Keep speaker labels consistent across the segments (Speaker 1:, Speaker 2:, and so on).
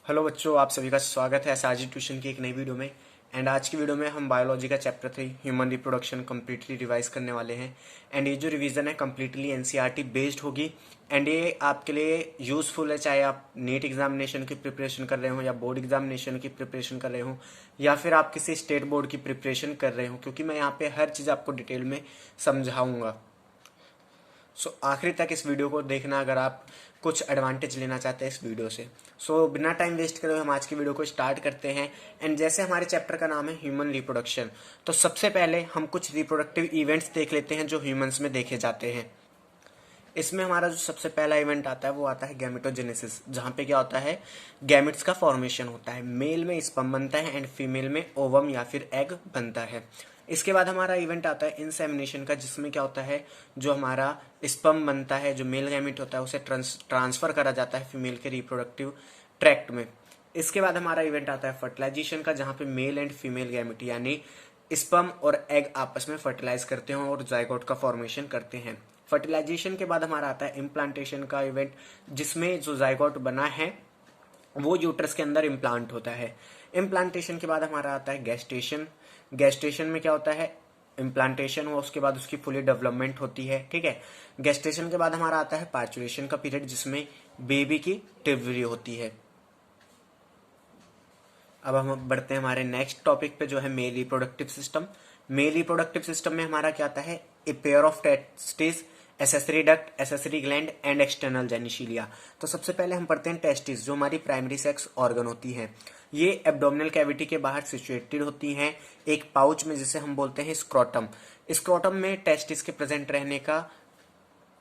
Speaker 1: Hello बच्चों, आप सभी का स्वागत है साजिद ट्यूशन की एक नई वीडियो में। एंड आज की वीडियो में हम बायोलॉजी का chapter 3 human reproduction completely revise करने वाले हैं। एंड ये जो रिवीजन है कम्प्लीटली एनसीईआरटी बेस्ड होगी। एंड ये आपके लिए यूज़फुल है, चाहे आप नीट एग्जामिनेशन की प्रिपरेशन कर रहे हो या बोर्ड एग्जामिनेशन की प्रिपरेशन कर रहे हो या फिर आप किसी स्टेट बोर्ड की प्रिपरेशन कर रहे हो, क्योंकि मैं यहाँ पे हर चीज़ आपको डिटेल में समझाऊंगा। सो आखिरी तक इस वीडियो को देखना अगर आप कुछ एडवांटेज लेना चाहते हैं इस वीडियो से। सो बिना टाइम वेस्ट करे हम आज की वीडियो को स्टार्ट करते हैं। एंड जैसे हमारे चैप्टर का नाम है ह्यूमन रिप्रोडक्शन, तो सबसे पहले हम कुछ रिप्रोडक्टिव इवेंट्स देख लेते हैं जो ह्यूमंस में देखे जाते हैं। इसमें हमारा जो सबसे पहला इवेंट आता है वो आता है गैमेटोजेनेसिस, जहाँ पे क्या होता है, गैमेट्स का फॉर्मेशन होता है। मेल में स्पर्म बनता है एंड फीमेल में ओवम या फिर एग बनता है। इसके बाद हमारा इवेंट आता है इंसेमिनेशन का, जिसमें क्या होता है, जो हमारा स्पर्म बनता है, जो मेल गैमेट होता है उसे ट्रांसफर करा जाता है फीमेल के रिप्रोडक्टिव ट्रैक्ट में। इसके बाद हमारा इवेंट आता है फर्टिलाइजेशन का, जहाँ पे मेल एंड फीमेल गैमेट यानी स्पर्म और एग आपस में फर्टिलाइज करते हैं और जाइगोट का फॉर्मेशन करते हैं। फर्टिलाइजेशन के बाद हमारा आता है इम्प्लांटेशन का इवेंट, जिसमें जो जाइगोट बना है वो यूट्रस के अंदर इम्प्लांट होता है। इम्प्लांटेशन के बाद हमारा आता है गेस्टेशन। गेस्टेशन में क्या होता है, इम्प्लांटेशन हुआ, उसके बाद उसकी फुली डेवलपमेंट होती है। ठीक है। गेस्टेशन के बाद हमारा आता है पार्चुरेशन का पीरियड, जिसमें बेबी की डिलीवरी होती है। अब हम बढ़ते हैं हमारे नेक्स्ट टॉपिक पे, जो है male reproductive system. Male reproductive system में हमारा क्या आता है, a pair of testis, accessory duct, accessory gland and external genitalia. तो सबसे पहले हम पढ़ते हैं टेस्टिस, जो हमारी प्राइमरी सेक्स ऑर्गन होती है। ये एब्डोमिनल कैविटी के बाहर सिचुएटेड होती हैं एक पाउच में, जिसे हम बोलते हैं स्क्रोटम। स्क्रोटम में टेस्टिस के प्रेजेंट रहने का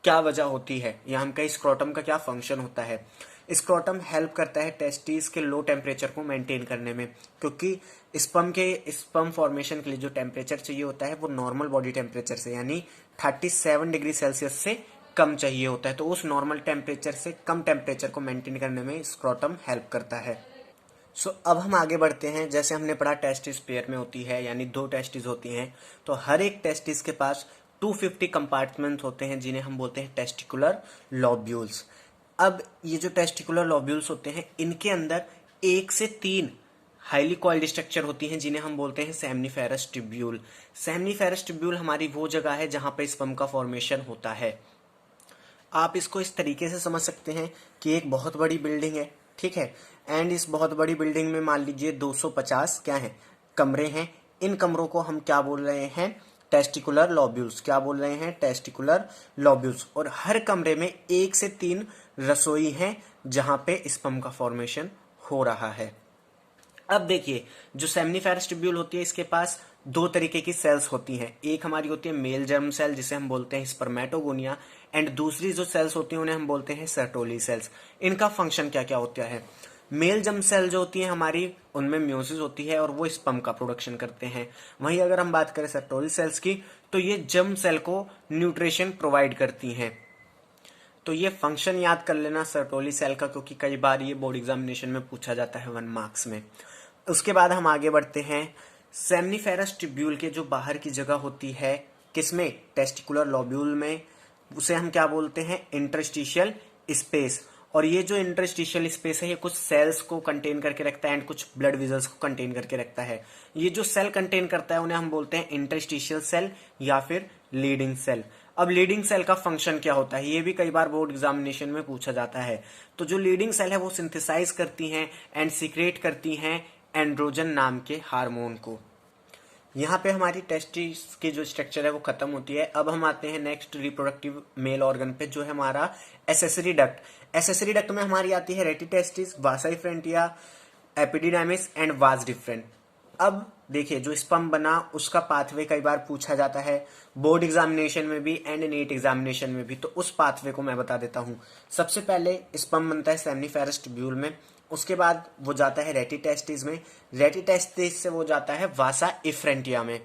Speaker 1: क्या वजह होती है, या हम कहीं स्क्रोटम का क्या फंक्शन होता है। स्क्रोटम हेल्प करता है टेस्टिस के लो टेम्परेचर को मेंटेन करने में, क्योंकि स्पर्म फॉर्मेशन के लिए जो टेम्परेचर चाहिए होता है वो नॉर्मल बॉडी टेम्परेचर से यानी 37 डिग्री सेल्सियस से कम चाहिए होता है। तो उस नॉर्मल टेम्परेचर से कम टेम्परेचर को मेंटेन करने में स्क्रोटम हेल्प करता है। अब हम आगे बढ़ते हैं। जैसे हमने पढ़ा टेस्टिस पेयर में होती है, यानी 2 टेस्टिस होती हैं। तो हर एक टेस्टिस के पास 250 कंपार्टमेंट होते हैं, जिन्हें हम बोलते हैं टेस्टिकुलर लॉब्यूल्स। अब ये जो टेस्टिकुलर लॉब्यूल्स होते हैं, इनके अंदर 1 से 3 हाईली कॉइल्ड स्ट्रक्चर होती हैं, जिन्हें हम बोलते हैं सेमनीफेरस ट्यूब्यूल। सेमनीफेरस ट्यूब्यूल हमारी वो जगह है जहां पे स्पर्म का फॉर्मेशन होता है। आप इसको इस तरीके से समझ सकते हैं कि एक बहुत बड़ी बिल्डिंग है, ठीक है। एंड इस बहुत बड़ी बिल्डिंग में मान लीजिए 250 क्या है, कमरे हैं। इन कमरों को हम क्या बोल रहे हैं, टेस्टिकुलर लॉब्यूल्स। क्या बोल रहे हैं, टेस्टिकुलर लॉब्यूल्स। और हर कमरे में 1 से 3 रसोई हैं जहां पे स्पर्म का फॉर्मेशन हो रहा है। अब देखिए, जो सेमनीफेरस ट्यूब्यूल होती है, इसके पास 2 तरीके की सेल्स होती हैं। एक हमारी होती है मेल जर्म सेल, जिसे हम बोलते हैं स्पर्मेटोगोनिया, एंड दूसरी जो सेल्स होती हैं उन्हें हम बोलते हैं सर्टोली सेल्स। इनका फंक्शन क्या क्या होता है। मेल जर्म सेल जो होती है हमारी, उनमें म्यूसिस होती है और वो स्पर्म का प्रोडक्शन करते हैं। वहीं अगर हम बात करें सर्टोली सेल्स की, तो ये जर्म सेल को न्यूट्रिशन प्रोवाइड करती हैं। तो ये फंक्शन याद कर लेना सर्टोली सेल का, क्योंकि कई बार ये बोर्ड एग्जामिनेशन में पूछा जाता है 1 मार्क्स में। उसके बाद हम आगे बढ़ते हैं। सेमनीफेरस ट्यूब्यूल के जो बाहर की जगह होती है, किसमें, टेस्टिकुलर लॉब्यूल में, उसे हम क्या बोलते हैं, इंटरस्टिशियल स्पेस। और ये जो इंटरस्टिशियल स्पेस है, ये कुछ सेल्स को कंटेन करके रखता है एंड कुछ ब्लड वेजल्स को कंटेन करके रखता है। ये जो सेल कंटेन करता है उन्हें हम बोलते हैं इंटरस्टिशियल सेल या फिर लीडिंग सेल। अब लीडिंग सेल का फंक्शन क्या होता है, ये भी कई बार बोर्ड एग्जामिनेशन में पूछा जाता है। तो जो लीडिंग सेल है वो सिंथेसाइज करती हैं एंड सीक्रेट करती हैं एंड्रोजन नाम के हार्मोन को। यहाँ पे हमारी टेस्टिस की जो स्ट्रक्चर है वो खत्म होती है। अब हम आते हैं नेक्स्ट रिप्रोडक्टिव मेल ऑर्गन पे, जो है हमारा एसेसरी डक्ट। एसेसरी डक्ट में हमारी आती है रेटिटेस्टिस, वासा इफ्रेंटिया, एपिडिडाइमिस एंड वास डिफरेंट। अब देखिए, जो स्पर्म बना उसका पाथवे कई बार पूछा जाता है बोर्ड एग्जामिनेशन में भी एंड नीट एग्जामिनेशन में भी। तो उस पाथवे को मैं बता देता हूँ। सबसे पहले स्पर्म बनता है सेमनीफेरस ट्यूब्यूल में, उसके बाद वो जाता है रेटिटेस्टिस में, रेटिटेस्टिस से वो जाता है वासा इफ्रेंटिया में,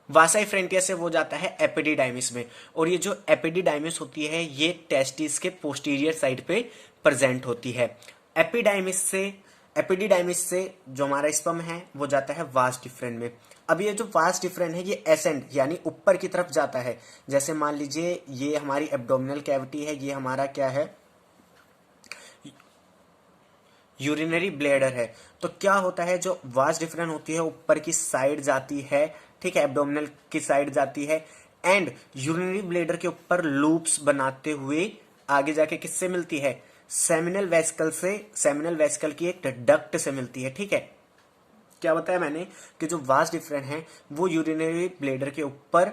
Speaker 1: वासा इफ्रेंटिया से वो जाता है एपिडिडाइमिस में। और ये जो एपिडिडाइमिस होती है ये टेस्टिस के पोस्टीरियर साइड पे प्रेजेंट होती है। एपिडाइमिस से एपिडिडाइमिस से जो हमारा स्पर्म है वो जाता है वास डिफरेंट में। अब ये जो वास डिफरेंट है ये एसेंड यानी ऊपर की तरफ जाता है। जैसे मान लीजिए ये हमारी एब्डोमिनल कैविटी है, ये हमारा क्या है, यूरिनरी ब्लैडर है। तो क्या होता है, जो वास डिफरेंस होती है ऊपर की साइड जाती है, ठीक है, एब्डोमिनल की साइड जाती है, एंड यूरिनरी ब्लैडर के ऊपर लूप्स बनाते हुए आगे जाके किससे मिलती है, सेमिनल वेसिकल से, सेमिनल वेसिकल की एक डक्ट से मिलती है। ठीक है, क्या बताया मैंने कि जो वास डिफरेंट है वो यूरिनरी ब्लैडर के ऊपर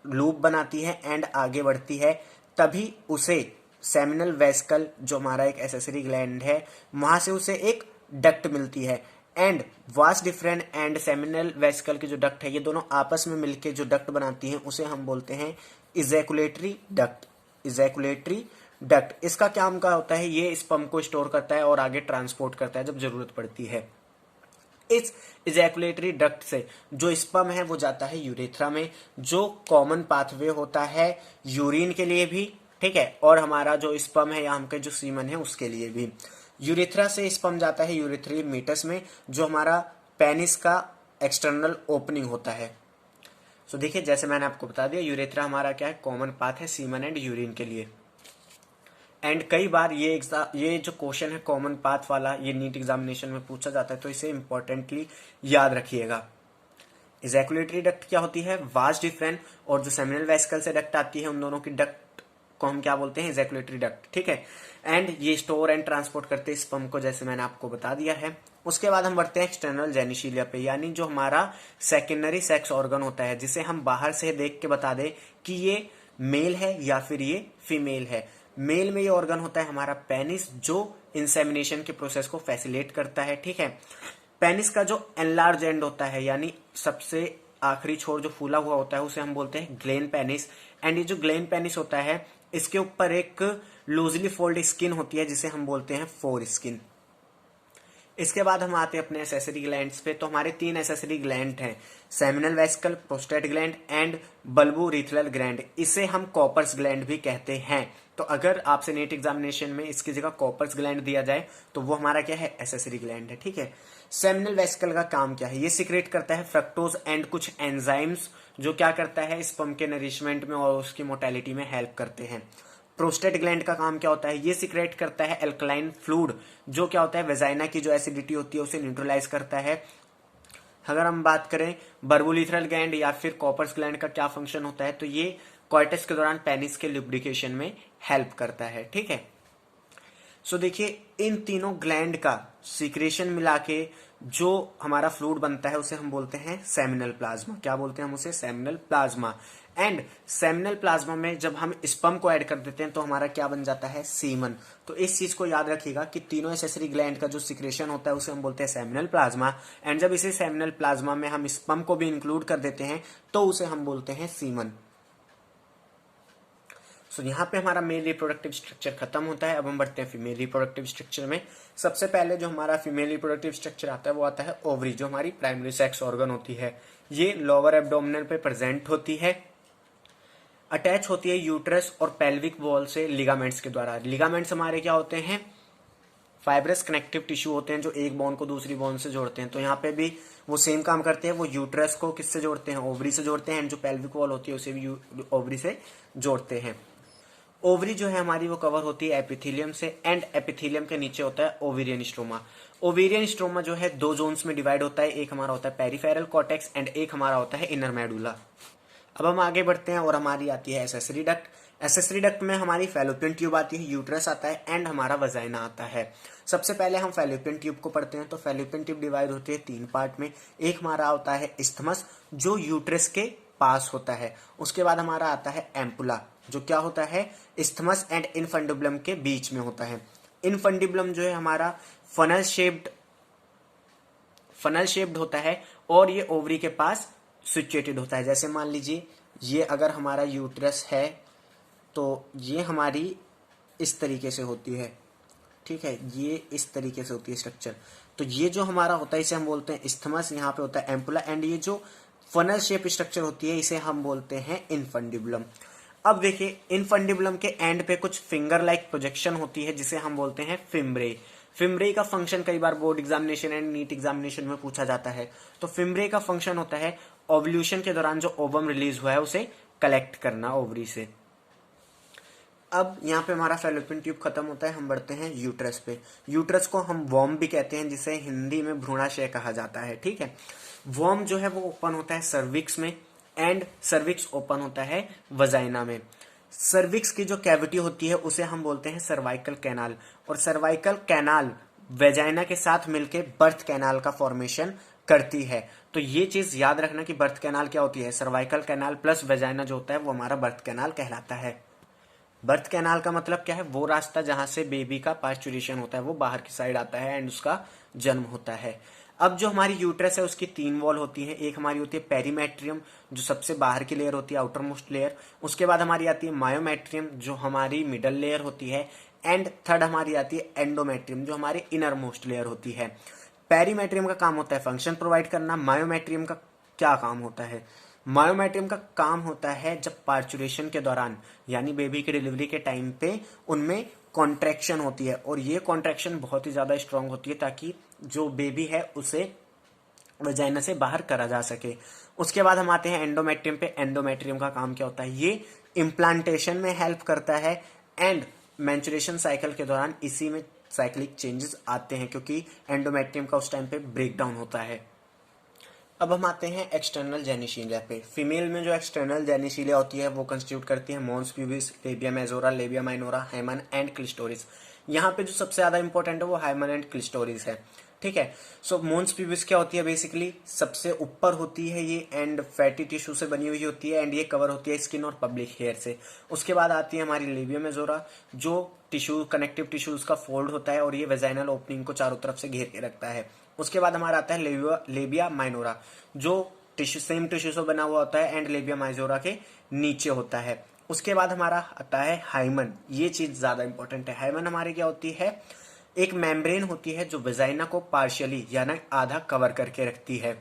Speaker 1: लूप बनाती है एंड आगे बढ़ती है, तभी उसे सेमिनल वेसिकल, जो हमारा एक एसेसरी ग्लैंड है, वहां से उसे एक डक्ट मिलती है। एंड वास डिफरेंट एंड सेमिनल वेसिकल की जो डक्ट है, ये दोनों आपस में मिलके जो डक्ट बनाती हैं उसे हम बोलते हैं इजैकुलेटरी डक्ट। इजैकुलेटरी डक्ट, इसका क्या काम का होता है, ये स्पर्म को स्टोर करता है और आगे ट्रांसपोर्ट करता है जब जरूरत पड़ती है। इस इजैकुलेटरी डक्ट से जो स्पर्म है वो जाता है यूरेथ्रा में, जो कॉमन पाथवे होता है यूरिन के लिए भी, ठीक है, और हमारा जो स्पर्म है या हमके जो सीमन है उसके लिए भी। यूरेथ्रा से स्पर्म जाता है यूरेथ्री मीटस में, जो हमारा पेनिस का एक्सटर्नल ओपनिंग होता है। सो देखिए, जैसे मैंने आपको बता दिया, यूरेथ्रा हमारा क्या है, कॉमन पाथ है सीमन एंड यूरिन के लिए। एंड कई बार ये जो क्वेश्चन है कॉमन पाथ वाला, ये नीट एग्जामिनेशन में पूछा जाता है, तो इसे इंपॉर्टेंटली याद रखिएगा। इजैकुलेटरी डक्ट क्या होती है, वास डिफरेंट, और जो सेमिनल वेसिकल से डक्ट आती है, उन दोनों की डक्ट को हम क्या बोलते हैं, इजैकुलेटरी डक्ट। ठीक है, एंड ये स्टोर एंड ट्रांसपोर्ट करते हैं स्पर्म को, जैसे मैंने आपको बता दिया है। उसके बाद हम बढ़ते हैं एक्सटर्नल जेनिशिलिया पे, यानी जो हमारा सेकेंडरी सेक्स ऑर्गन होता है, जिसे हम बाहर से देख के बता दें कि ये मेल है या फिर ये फीमेल है। मेल में ये ऑर्गन होता है हमारा पेनिस, जो इंसेमिनेशन के प्रोसेस को फैसिलिटेट करता है। ठीक है, पेनिस का जो एनलार्ज एंड होता है, यानी सबसे आखिरी छोर जो फूला हुआ होता है, उसे हम बोलते हैं ग्लेन पेनिस। एंड ये जो ग्लेन पेनिस होता है, इसके ऊपर एक लूजली फोल्ड स्किन होती है, जिसे हम बोलते हैं फोर स्किन। इसके बाद हम आते हैं अपने एसेसरी ग्लैंड्स पे। तो हमारे 3 एसेसरी ग्लैंड हैं, seminal vesicle, prostate gland and bulbourethral gland. इसे हम कॉपर्स ग्लैंड भी कहते हैं। तो अगर आपसे नीट एग्जामिनेशन में इसकी जगह कॉपर्स ग्लैंड दिया जाए तो वो हमारा क्या है, एसेसरी ग्लैंड है। ठीक है, सेमिनल वेसिकल का काम क्या है, ये सिक्रेट करता है फ्रक्टोज एंड कुछ एंजाइम्स, जो क्या करता है, स्पर्म के नरिशमेंट में और उसकी मोटेलिटी में हेल्प करते हैं। प्रोस्टेट ग्लैंड का काम क्या होता है, ये सिक्रेट करता है एल्कलाइन फ्लूइड, जो क्या होता है, वेजाइना की जो एसिडिटी होती है उसे न्यूट्रलाइज करता है। अगर हम बात करें बर्बोलिथरल ग्लैंड या फिर कॉपर्स ग्लैंड का क्या फंक्शन होता है, तो ये कॉइटस के दौरान पेनिस के लुब्रिकेशन में हेल्प करता है। ठीक है, सो देखिए, इन तीनों ग्लैंड का सीक्रेशन मिला के जो हमारा फ्लूइड बनता है उसे हम बोलते हैं सेमिनल प्लाज्मा। क्या बोलते हैं हम उसे, seminal plasma. And seminal plasma में जब हम स्पर्म को ऐड कर देते हैं तो हमारा क्या बन जाता है, सीमन। तो इस चीज को याद रखिएगा कि तीनों एसेसरी ग्लैंड का जो सिक्रेशन होता है उसे हम बोलते हैं सेमिनल प्लाज्मा। एंड जब इसे सेमिनल प्लाज्मा में हम स्पर्म को भी इंक्लूड कर देते हैं तो उसे हम बोलते हैं सीमन। सो यहाँ पे हमारा मेल रिप्रोडक्टिव स्ट्रक्चर खत्म होता है। अब हम बढ़ते हैं फीमेल रिप्रोडक्टिव स्ट्रक्चर में। सबसे पहले जो हमारा फीमेल रिप्रोडक्टिव स्ट्रक्चर आता है वो आता है ओवरी, जो हमारी प्राइमरी सेक्स ऑर्गन होती है। ये लोअर एब्डोमिनल पे प्रेजेंट होती है, अटैच होती है यूट्रस और पेल्विक वॉल से लिगामेंट्स के द्वारा। लिगामेंट्स हमारे क्या होते हैं, फाइब्रस कनेक्टिव टिश्यू होते हैं जो एक बोन को दूसरी बोन से जोड़ते हैं। तो यहाँ पे भी वो सेम काम करते हैं, वो यूट्रस को किससे जोड़ते हैं, ओवरी से जोड़ते हैं, एंड जो पेल्विक वॉल होती है उसे भी ओवरी से जोड़ते हैं। ओवरी जो है हमारी वो कवर होती है एपिथेलियम से, एंड एपिथेलियम के नीचे होता है ओवेरियन स्ट्रोमा। ओवेरियन स्ट्रोमा जो है 2 जोन्स में डिवाइड होता है, एक हमारा होता है पेरिफेरल कॉर्टेक्स एंड एक हमारा होता है इनर मेडुला। अब हम आगे बढ़ते हैं और हमारी आती है एसेसरी डक्ट। एसेसरी डक्ट में हमारी फैलोपियन ट्यूब आती है, यूट्रस आता है एंड हमारा वजाइना आता है। सबसे पहले हम फैलोपियन ट्यूब को पढ़ते हैं। तो फैलोपियन ट्यूब डिवाइड होती है 3 पार्ट में। एक हमारा होता है इस्थमस, जो यूट्रस के पास होता है। उसके बाद हमारा आता है एम्पुला, जो क्या होता है, इस्थमस एंड इनफंडिबुलम के बीच में होता है। इनफंडिबुलम जो है हमारा फनल शेप्ड होता है और ये ओवरी के पास सिचुएटेड होता है। जैसे मान लीजिए ये अगर हमारा यूट्रस है तो ये हमारी इस तरीके से होती है, ठीक है, ये इस तरीके से होती है स्ट्रक्चर। तो ये जो हमारा होता है इसे हम बोलते हैं इस्थमस, यहाँ पे होता है एम्पुला, एंड ये जो फनल शेप स्ट्रक्चर होती है इसे हम बोलते हैं इनफंडिबुलम। अब देखिए, इनफंडिबुलम के एंड पे कुछ फिंगर लाइक प्रोजेक्शन होती है जिसे हम बोलते हैं फिम्ब्रे। फिम्ब्रे का फंक्शन कई बार board examination and NEET examination में पूछा जाता है। तो फिम्ब्रे का फंक्शन होता है ओव्यूलेशन के दौरान जो ओवम रिलीज हुआ है उसे कलेक्ट करना ओवरी से। अब यहाँ पे हमारा फैलोपियन ट्यूब खत्म होता है, हम बढ़ते हैं यूट्रस पे। यूट्रस को हम वॉर्म भी कहते हैं, जिसे हिंदी में भ्रूणाशय कहा जाता है, ठीक है। वॉर्म जो है वो ओपन होता है सर्विक्स में, एंड सर्विक्स ओपन होता है वजाइना में। सर्विक्स की जो कैविटी होती है उसे हम बोलते हैं सर्वाइकल कैनाल, और सर्वाइकल कैनाल वेजाइना के साथ मिलके बर्थ कैनाल का फॉर्मेशन करती है। तो ये चीज याद रखना कि बर्थ कैनाल क्या होती है, सर्वाइकल कैनाल प्लस वेजाइना जो होता है वो हमारा बर्थ कैनाल कहलाता है। बर्थ कैनाल का मतलब क्या है, वो रास्ता जहां से बेबी का पास्चुरेशन होता है, वो बाहर की साइड आता है एंड उसका जन्म होता है। अब जो हमारी यूट्रस है उसकी 3 वॉल होती है। एक हमारी होती है पेरीमेट्रियम, जो सबसे बाहर की लेयर होती है, आउटर मोस्ट लेयर। उसके बाद हमारी आती है मायोमेट्रियम, जो हमारी मिडल लेयर होती है। एंड थर्ड हमारी आती है एंडोमेट्रियम, जो हमारी इनर मोस्ट लेयर होती है। पेरीमेट्रियम का काम होता है फंक्शन प्रोवाइड करना। मायोमेट्रियम का क्या काम होता है, मायोमेट्रियम का काम होता है जब पार्चुरेशन के दौरान यानी बेबी की डिलीवरी के टाइम पे उनमें कॉन्ट्रैक्शन होती है, और ये कॉन्ट्रैक्शन बहुत ही ज्यादा स्ट्रांग होती है ताकि जो बेबी है उसे वजाइना से बाहर करा जा सके। उसके बाद हम आते हैं एंडोमेट्रियम पे। एंडोमेट्रियम का काम क्या होता है, ये इम्प्लांटेशन में हेल्प करता है एंड मेंस्ट्रुएशन साइकिल के दौरान इसी में साइक्लिक चेंजेस आते हैं, क्योंकि एंडोमेट्रियम का उस टाइम पे ब्रेक डाउन होता है। अब हम आते हैं एक्सटर्नल जेनिशिलिया पे। फीमेल में जो एक्सटर्नल जेनिशिलिया होती है वो कंस्टिट्यूट करती है mons pubis, labia majora, labia minora, hymen and clitoris. यहाँ पे जो सबसे ज्यादा इंपॉर्टेंट है वो हाइमन एंड क्लिटोरिस है, ठीक है। सो मॉन्स प्यूबिस क्या होती है, बेसिकली सबसे ऊपर होती है ये, एंड फैटी टिश्यू से बनी हुई होती है, एंड ये कवर होती है स्किन और पब्लिक हेयर से। उसके बाद आती है हमारी लेबिया मेजोरा, जो टिश्यू कनेक्टिव टिश्यूज का फोल्ड होता है और ये वेजाइनल ओपनिंग को चारों तरफ से घेर के रखता है। उसके बाद हमारा आता है लेबिया माइनोरा, जो टिश्यू सेम टिश्यू से बना हुआ होता है एंड लेबिया माइजोरा के नीचे होता है। उसके बाद हमारा आता है हाइमन। ये चीज ज्यादा इंपॉर्टेंट है। हाइमन हमारी क्या होती है, एक मेम्ब्रेन होती है जो वेजाइना को पार्शियली यानी आधा कवर करके रखती है।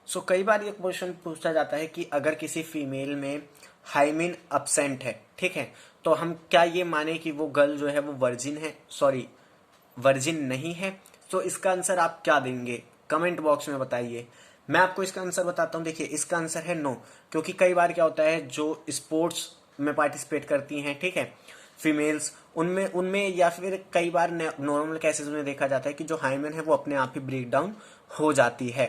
Speaker 1: सो कई बार ये क्वेश्चन पूछा जाता है कि अगर किसी फीमेल में हाइमिन अब्सेंट है, ठीक है, तो हम क्या ये माने कि वो गर्ल जो है वो वर्जिन है, सॉरी वर्जिन नहीं है। तो इसका आंसर आप क्या देंगे, कमेंट बॉक्स में बताइए। मैं आपको इसका आंसर बताता हूं। देखिए इसका आंसर है नो, क्योंकि कई बार क्या होता है जो स्पोर्ट्स में पार्टिसिपेट करती हैं, ठीक है, फीमेल्स, उनमें उनमें या फिर कई बार नॉर्मल केसेस में देखा जाता है कि जो हाइमन है वो अपने आप ही ब्रेक डाउन हो जाती है।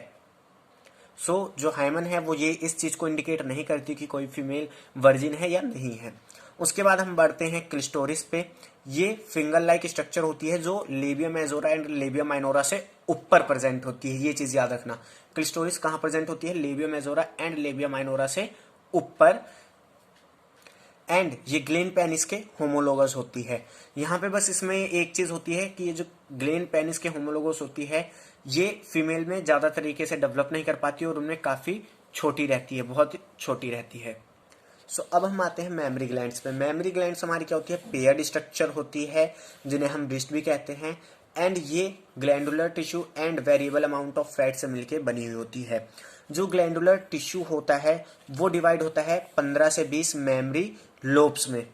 Speaker 1: सो जो हाइमन है वो ये इस चीज को इंडिकेट नहीं करती कि कोई फीमेल वर्जिन है या नहीं है। उसके बाद हम बढ़ते हैं क्लिटोरिस पे। ये फिंगर लाइक स्ट्रक्चर होती है जो labia majora and labia minora से ऊपर प्रेजेंट होती है। ये चीज याद रखना, क्लिटोरिस कहां प्रेजेंट होती है, labia majora and labia minora से ऊपर, एंड ये ग्लेन पेनिस के होमोलोगस होती है। यहाँ पे बस इसमें एक चीज होती है कि ये जो ग्लेन पेनिस के होमोलोगस होती है ये फीमेल में ज्यादा तरीके से डेवलप नहीं कर पाती और उनमें काफी छोटी रहती है, बहुत छोटी रहती है। सो अब हम आते हैं मेमरी ग्लैंड्स पे। मेमरी ग्लैंड्स हमारी क्या होती है, पेयर्ड स्ट्रक्चर होती है, जिन्हें हम ब्रेस्ट भी कहते हैं, एंड ये glandular tissue and variable amount of fat से मिलकर बनी हुई होती है। जो ग्लैंडुलर टिश्यू होता है वो डिवाइड होता है 15 से 20 मेमरी लोब्स में,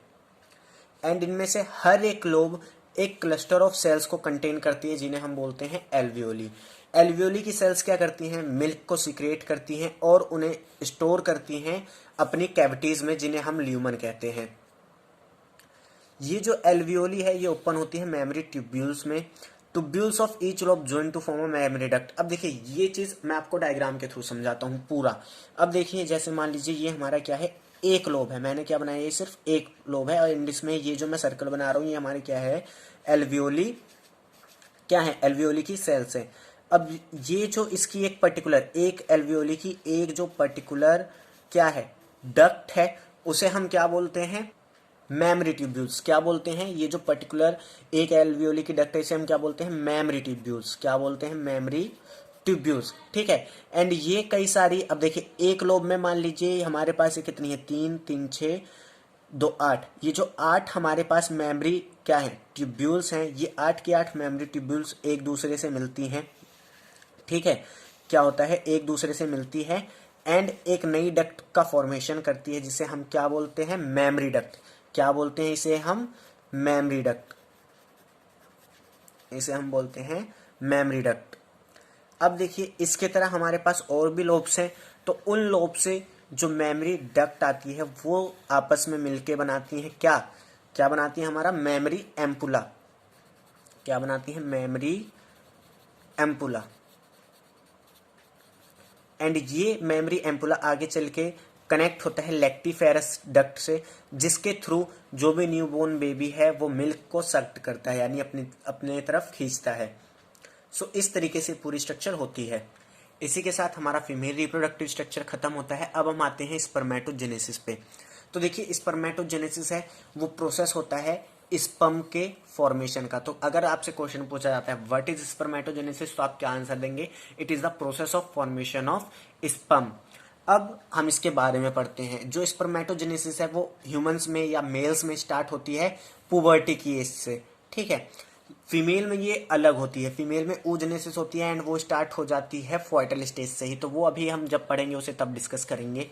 Speaker 1: एंड इनमें से हर एक लोब एक क्लस्टर ऑफ सेल्स को कंटेन करती है, जिन्हें हम बोलते हैं एल्वियोली। एल्वियोली की सेल्स क्या करती हैं, मिल्क को सिक्रेट करती हैं और उन्हें स्टोर करती हैं अपनी कैविटीज में, जिन्हें हम ल्यूमन कहते हैं। ये जो एल्वियोली है ये ओपन होती है मेमरी ट्यूब्यूल्स में। Tubules of each lobe join to form a mammary duct. अब देखिए ये चीज मैं आपको डायग्राम के थ्रू समझाता हूँ पूरा। अब देखिए जैसे मान लीजिए ये हमारा क्या है, एक लोब है, मैंने क्या बनाया, ये सिर्फ एक लोब है, और इसमें ये जो मैं सर्कल बना रहा हूँ ये हमारी क्या है, एल्वियोली, क्या है, एल्वियोली की सेल्स है। अब ये जो इसकी एक पर्टिकुलर, एक एल्वियोली की एक जो पर्टिकुलर क्या है, डक्ट है, उसे हम क्या बोलते हैं, मेमरी ट्यूब्यूल्स। क्या बोलते हैं, ये जो पर्टिकुलर एक एल्वियोली की डक्ट है इसे हम क्या बोलते हैं, मेमरी ट्यूब्यूल्स। क्या बोलते हैं, मेमरी ट्यूब्यूल्स, ठीक है। एंड ये कई सारी, अब देखिए एक लोब में मान लीजिए हमारे पास ये कितनी है, 3 3 6 2 8, ये जो 8 हमारे पास मेमरी क्या है, ट्यूब्यूल्स हैं, ये 8 की 8 मेमरी ट्यूब्यूल्स एक दूसरे से मिलती हैं, ठीक है। क्या होता है, एक दूसरे से मिलती है एंड एक नई डक्ट का फॉर्मेशन करती है, जिसे हम क्या बोलते हैं, मेमरी डक्ट। क्या बोलते हैं इसे हम, मेमरी डक्ट, इसे हम बोलते हैं मेमरी डक्ट। अब देखिए इसके तरह हमारे पास और भी लोब्स हैं, तो उन लोब से जो मेमरी डक्ट आती है वो आपस में मिलके बनाती हैं क्या, क्या बनाती है हमारा मेमरी एम्पुला, क्या बनाती है मेमरी एम्पुला। एंड ये मेमरी एम्पुला आगे चल के कनेक्ट होता है लैक्टिफेरस डक्ट से, जिसके थ्रू जो भी न्यूबॉर्न बेबी है वो मिल्क को सक्ट करता है, यानी अपने तरफ खींचता है। सो इस तरीके से पूरी स्ट्रक्चर होती है। इसी के साथ हमारा फीमेल रिप्रोडक्टिव स्ट्रक्चर खत्म होता है। अब हम आते हैं स्पर्मेटोजेनेसिस पे। तो देखिए स्पर्मेटोजेनेसिस है वो प्रोसेस होता है स्पर्म के फॉर्मेशन का। तो अगर आपसे क्वेश्चन पूछा जाता है व्हाट इज स्पर्मेटोजेनेसिस, तो आप क्या आंसर देंगे? It is the process of formation of sperm. अब हम इसके बारे में पढ़ते हैं। जो स्पर्मेटोजेनेसिस है वो ह्यूमंस में या मेल्स में स्टार्ट होती है पुबर्टी की एज से, ठीक है। फीमेल में ये अलग होती है, फीमेल में oogenesis होती है एंड वो स्टार्ट हो जाती है फॉइटल स्टेज से ही। तो वो अभी हम जब पढ़ेंगे उसे तब डिस्कस करेंगे।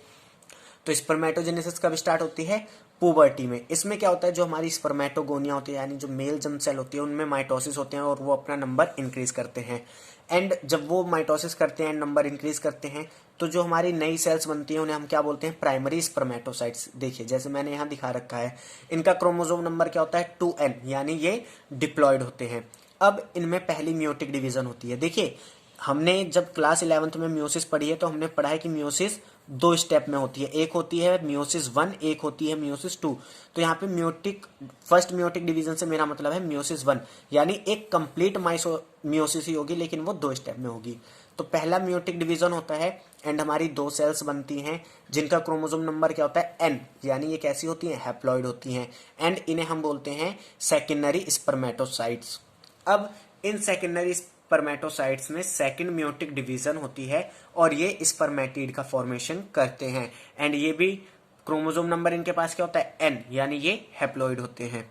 Speaker 1: तो स्पर्मेटोजेनेसिस कब स्टार्ट होती है? पुबर्टी में। इसमें क्या होता है, जो हमारी स्पर्मेटोगोनिया होती है यानी जो मेल जर्म सेल होती है उनमें माइटोसिस होते हैं और वो अपना नंबर इंक्रीज करते हैं। एंड जब वो माइटोसिस करते हैं, नंबर इंक्रीज करते हैं, तो जो हमारी नई सेल्स बनती हैं उन्हें हम क्या बोलते हैं? Primary spermatocytes. देखिए जैसे मैंने यहाँ दिखा रखा है, इनका क्रोमोसोम नंबर क्या होता है? 2n, यानी ये डिप्लॉयड होते हैं। अब इनमें पहली म्यूटिक डिवीजन होती है। देखिए हमने जब क्लास 11th में म्यूसिस पढ़ी है तो हमने पढ़ा है कि म्यूसिस 2 स्टेप में होती है, एक होती है म्यूसिस 1, एक होती है म्यूसिस 2। तो यहाँ पे फर्स्ट म्यूटिक डिवीजन से मेरा मतलब है म्यूसिस 1, यानी एक कंप्लीट म्यूसिस ही होगी लेकिन वो 2 स्टेप में होगी। तो पहला म्यूटिक डिवीजन होता है एंड हमारी 2 सेल्स बनती हैं जिनका क्रोमोसोम नंबर क्या होता है? n, यानी ये कैसी होती हैं? हैप्लॉइड होती हैं। एंड इन्हें हम बोलते हैं सेकेंडरी स्पर्मेटोसाइट्स। अब इन सेकेंडरी स्पर्मेटोसाइट्स में सेकंड म्यूटिक डिवीजन होती है और ये स्पर्मेटिड का फॉर्मेशन करते हैं। एंड ये भी क्रोमोसोम नंबर इनके पास क्या होता है? n, यानी ये हैप्लॉइड होते हैं।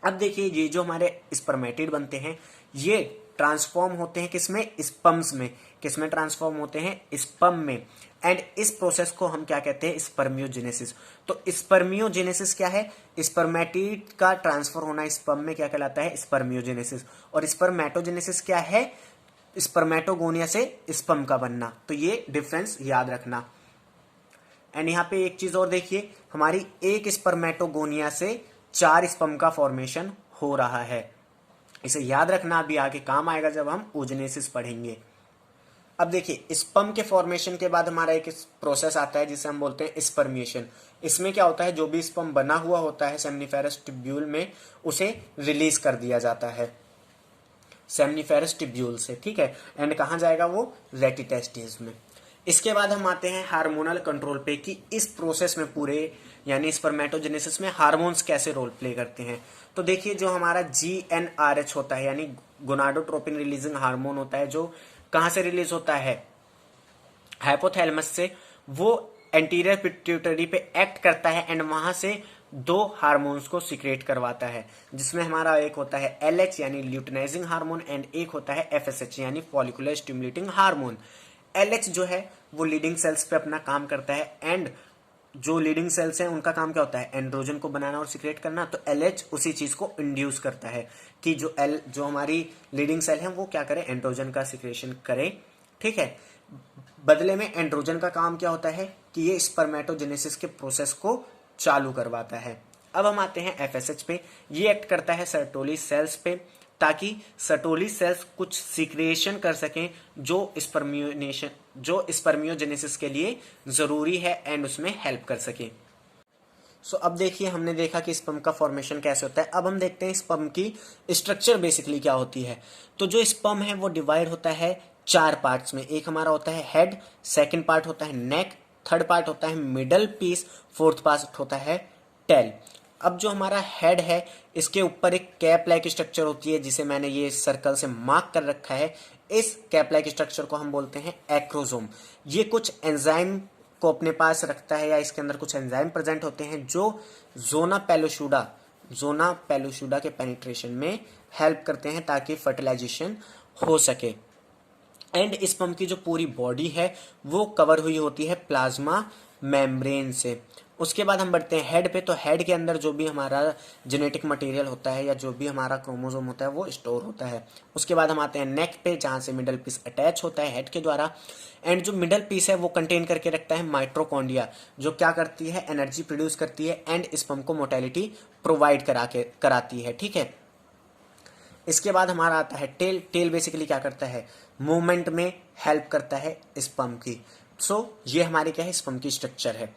Speaker 1: अब देखिए ये जो हमारे स्पर्मेटिड बनते हैं ये ट्रांसफॉर्म होते हैं किसमें? स्पर्म्स में। किसमें ट्रांसफॉर्म होते हैं? स्पर्म में। एंड इस प्रोसेस को हम क्या कहते हैं? स्पर्मियोजेनेसिस। तो स्पर्मियोजेनेसिस क्या है? स्पर्मेटिड का ट्रांसफर होना स्पर्म में क्या कहलाता है? स्पर्मियोजेनेसिस। और स्पर्मेटोजेनेसिस क्या है? स्पर्मेटोगोनिया से स्पर्म का बनना। तो ये डिफरेंस याद रखना। एंड यहाँ पे एक चीज और देखिए, हमारी एक स्पर्मेटोगोनिया से 4 स्पर्म का फॉर्मेशन हो रहा है। इसे याद रखना, अभी आगे काम आएगा जब हम oogenesis पढ़ेंगे। अब देखिए स्पर्म के फॉर्मेशन के बाद हमारा एक प्रोसेस आता है जिसे हम बोलते हैं स्पर्मिएशन। इसमें क्या होता है? जो भी स्पर्म बना हुआ होता है सेमनीफेरस ट्यूब्यूल में उसे रिलीज कर दिया जाता है सेमनीफेरस ट्यूब्यूल से, ठीक है। एंड कहाँ जाएगा वो? रेटिटेस्टिस में। इसके बाद हम आते हैं हार्मोनल कंट्रोल पे कि इस प्रोसेस में पूरे यानी स्पर्मेटोजेनेसिस में हार्मोन्स कैसे रोल प्ले करते हैं। तो देखिए जो हमारा GnRH होता है यानी गोनाडोट्रोपिन रिलीजिंग हार्मोन होता है, जो कहां से रिलीज होता है? हाइपोथैलेमस से। वो एंटीरियर पिट्यूटरी पे एक्ट करता है एंड वहां से 2 हार्मोन्स को सिक्रेट करवाता है, जिसमें हमारा एक होता है LH यानी ल्यूटिनाइजिंग हार्मोन एंड एक होता है FSH यानी फॉलिकुलर स्टिमुलेटिंग हार्मोन। LH जो है वो लीडिंग सेल्स पे अपना काम करता है एंड जो लीडिंग सेल्स हैं उनका काम क्या होता है? एंड्रोजन को बनाना और सिक्रेट करना। तो LH उसी चीज को इंड्यूस करता है कि जो हमारी लीडिंग सेल है वो क्या करे? एंड्रोजन का सिक्रेशन करे, ठीक है। बदले में एंड्रोजन का काम क्या होता है कि ये स्पर्मेटोजेनेसिस के प्रोसेस को चालू करवाता है। अब हम आते हैं FSH पे। ये एक्ट करता है सर्टोली सेल्स पे ताकि सर्टोली सेल्स कुछ सिक्रेशन कर सकें जो स्पर्मियोजेनेसिस के लिए जरूरी है एंड उसमें हेल्प कर सके। सो अब देखिए हमने देखा कि स्पर्म का फॉर्मेशन कैसे होता है। अब हम देखते हैं स्पर्म की स्ट्रक्चर बेसिकली क्या होती है। तो जो स्पर्म है वो डिवाइड होता है 4 पार्ट्स में। एक हमारा होता है हेड, सेकंड पार्ट होता है नेक, थर्ड पार्ट होता है मिडल पीस, फोर्थ पार्ट होता है टेल। अब जो हमारा हेड है इसके ऊपर एक कैप लाइक स्ट्रक्चर होती है जिसे मैंने ये सर्कल से मार्क कर रखा है। इस कैप लाइक स्ट्रक्चर को हम बोलते हैं एक्रोसोम। ये कुछ एंजाइम को अपने पास रखता है या इसके अंदर कुछ एंजाइम प्रेजेंट होते हैं जो जोना पेलुसुडा के पेनिट्रेशन में हेल्प करते हैं ताकि फर्टिलाइजेशन हो सके। एंड स्पर्म की जो पूरी बॉडी है वो कवर हुई होती है प्लाज्मा मेम्ब्रेन से। उसके बाद हम बढ़ते हैं हेड पे। तो हेड के अंदर जो भी हमारा जेनेटिक मटेरियल होता है या जो भी हमारा क्रोमोसोम होता है वो स्टोर होता है। उसके बाद हम आते हैं नेक पे, जहाँ से मिडल पीस अटैच होता है हेड के द्वारा। एंड जो मिडल पीस है वो कंटेन करके रखता है माइटोकॉन्ड्रिया, जो क्या करती है, एनर्जी प्रोड्यूस करती है एंड स्पर्म को मोटेलिटी प्रोवाइड कराती है। ठीक है, इसके बाद हमारा आता है टेल। टेल बेसिकली क्या करता है, मूवमेंट में हेल्प करता है स्पर्म की। सो ये हमारे क्या है, स्पर्म की स्ट्रक्चर है।